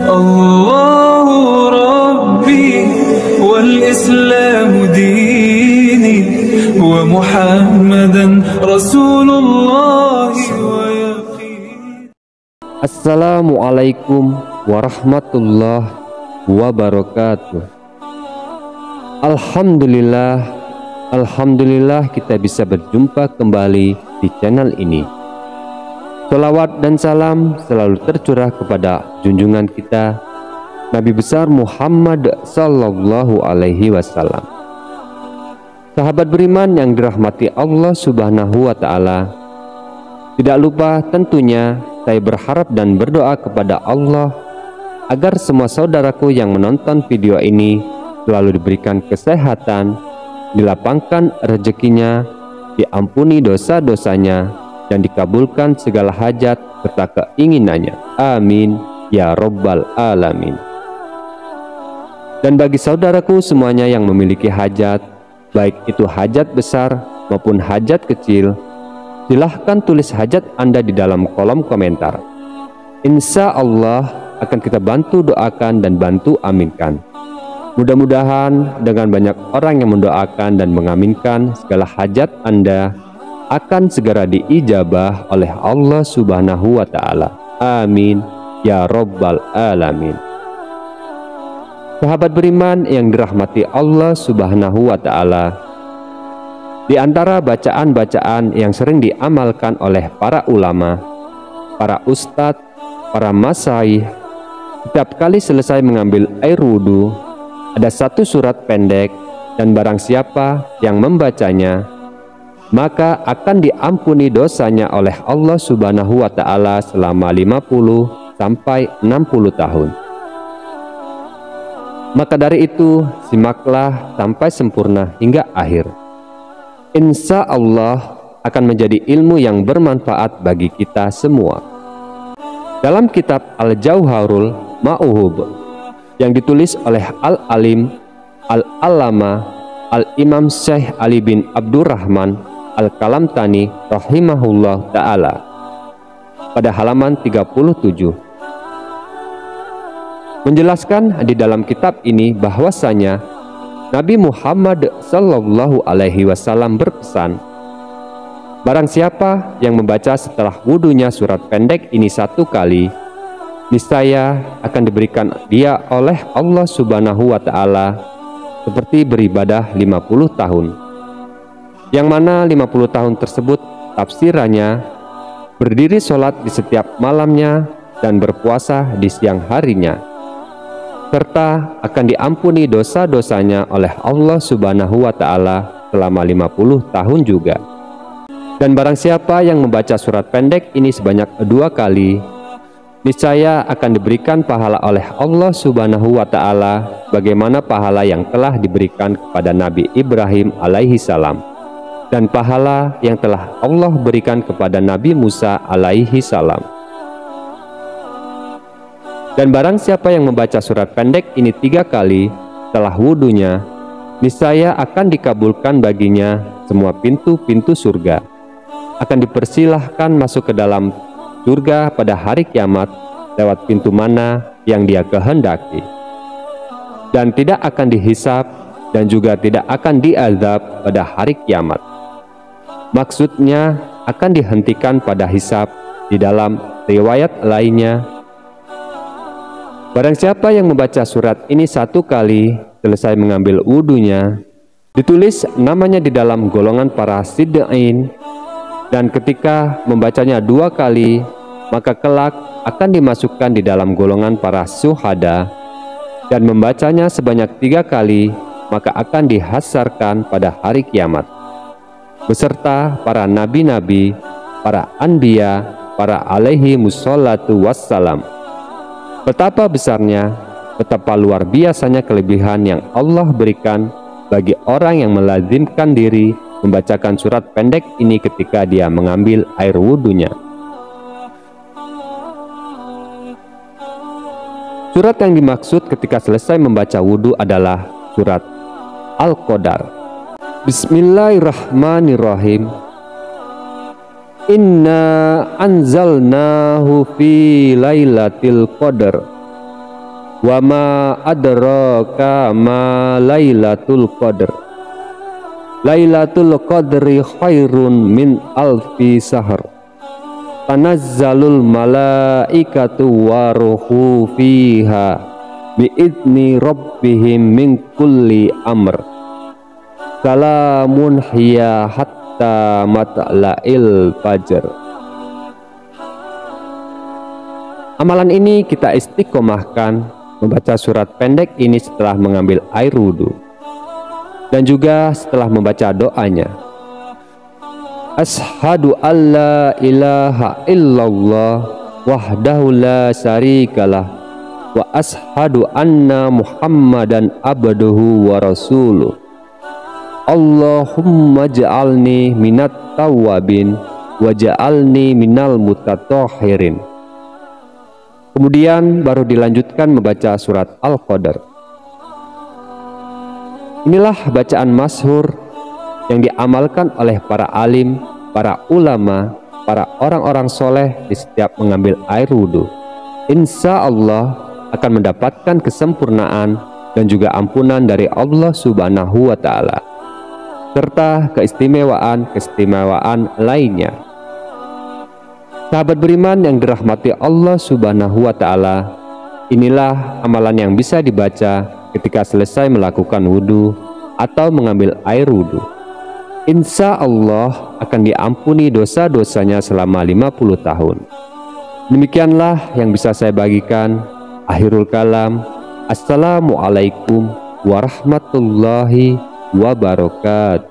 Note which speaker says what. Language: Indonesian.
Speaker 1: الله ربي والإسلام ديني ومحمدا رسول الله ويقيني.
Speaker 2: Assalamualaikum warahmatullahi wabarakatuh. Alhamdulillah kita bisa berjumpa kembali di channel ini. Sholawat dan salam selalu tercurah kepada junjungan kita Nabi besar Muhammad Sallallahu Alaihi Wasallam. Sahabat beriman yang dirahmati Allah Subhanahu Wa Ta'ala, tidak lupa tentunya saya berharap dan berdoa kepada Allah agar semua saudaraku yang menonton video ini selalu diberikan kesehatan, dilapangkan rezekinya, diampuni dosa-dosanya, dan dikabulkan segala hajat serta keinginannya. Amin ya Rabbal Alamin. Dan bagi saudaraku semuanya yang memiliki hajat, baik itu hajat besar maupun hajat kecil, silahkan tulis hajat Anda di dalam kolom komentar. Insya Allah akan kita bantu doakan dan bantu aminkan. Mudah-mudahan dengan banyak orang yang mendoakan dan mengaminkan, segala hajat Anda akan segera diijabah oleh Allah Subhanahu wa Ta'ala. Amin ya Rabbal Alamin. Sahabat beriman yang dirahmati Allah Subhanahu wa Ta'ala, di antara bacaan-bacaan yang sering diamalkan oleh para ulama, para ustadz, para masyaikh, setiap kali selesai mengambil air wudhu, ada satu surat pendek, dan barang siapa yang membacanya, maka akan diampuni dosanya oleh Allah Subhanahu wa Ta'ala selama 50 sampai 60 tahun. Maka dari itu, simaklah sampai sempurna hingga akhir. Insya Allah akan menjadi ilmu yang bermanfaat bagi kita semua. Dalam kitab Al-Jauharul Ma'uhub yang ditulis oleh Al-Alim Al-Allama Al-Imam Syekh Ali bin Abdurrahman Al-Kalamtani rahimahullah ta'ala pada halaman 37 menjelaskan di dalam kitab ini bahwasanya Nabi Muhammad Sallallahu Alaihi Wasallam berpesan, barang siapa yang membaca setelah wudunya surat pendek ini satu kali, niscaya akan diberikan dia oleh Allah Subhanahu wa Ta'ala seperti beribadah 50 tahun. Yang mana 50 tahun tersebut tafsirannya berdiri sholat di setiap malamnya dan berpuasa di siang harinya, serta akan diampuni dosa-dosanya oleh Allah Subhanahu wa Ta'ala selama 50 tahun juga. Dan barang siapa yang membaca surat pendek ini sebanyak 2 kali, niscaya akan diberikan pahala oleh Allah Subhanahu wa Ta'ala bagaimana pahala yang telah diberikan kepada Nabi Ibrahim alaihi salam dan pahala yang telah Allah berikan kepada Nabi Musa alaihi salam. Dan barang siapa yang membaca surat pendek ini 3 kali setelah wudunya, niscaya akan dikabulkan baginya semua pintu-pintu surga, akan dipersilahkan masuk ke dalam surga pada hari kiamat lewat pintu mana yang dia kehendaki, dan tidak akan dihisab dan juga tidak akan diazab pada hari kiamat. Maksudnya akan dihentikan pada hisab. Di dalam riwayat lainnya, barang siapa yang membaca surat ini 1 kali selesai mengambil wudunya, ditulis namanya di dalam golongan para siddiqin, dan ketika membacanya 2 kali, maka kelak akan dimasukkan di dalam golongan para syuhada, dan membacanya sebanyak 3 kali, maka akan dihasyarkan pada hari kiamat beserta para nabi-nabi, para anbiya, para alaihi musallatu wassalam. Betapa besarnya, betapa luar biasanya kelebihan yang Allah berikan bagi orang yang melazimkan diri membacakan surat pendek ini ketika dia mengambil air wudhunya. Surat yang dimaksud ketika selesai membaca wudhu adalah surat Al-Qadar. Bismillahirrahmanirrahim. Inna anzalnahu fi lailatul qadar Wa ma adraka ma Lailatul Qadr. Lailatul Qadri khairun min alfi sahr. Tanazzalul malaikatu waruhu fiha biidni rabbihim min kulli amr. Salamun hiya hatta matla'il fajr. Amalan ini kita istiqomahkan membaca surat pendek ini setelah mengambil air wudhu dan juga setelah membaca doanya. Ashhadu alla ilaha illallah wahdahu la syarikalah wa ashhadu anna Muhammadan abduhu wa rasuluh. Allahumma ja'alni minat tawabin wa ja'alni minal mutatahhirin. Kemudian baru dilanjutkan membaca surat Al-Qadr. Inilah bacaan masyhur yang diamalkan oleh para alim, para ulama, para orang-orang soleh di setiap mengambil air wudhu. Insya Allah akan mendapatkan kesempurnaan dan juga ampunan dari Allah Subhanahu wa Ta'ala, serta keistimewaan lainnya. Sahabat beriman yang dirahmati Allah Subhanahu wa Ta'ala, inilah amalan yang bisa dibaca ketika selesai melakukan wudhu atau mengambil air wudhu. Insya Allah akan diampuni dosa-dosanya selama 50 tahun. Demikianlah yang bisa saya bagikan. Akhirul kalam. Assalamualaikum warahmatullahi wabarakatuh.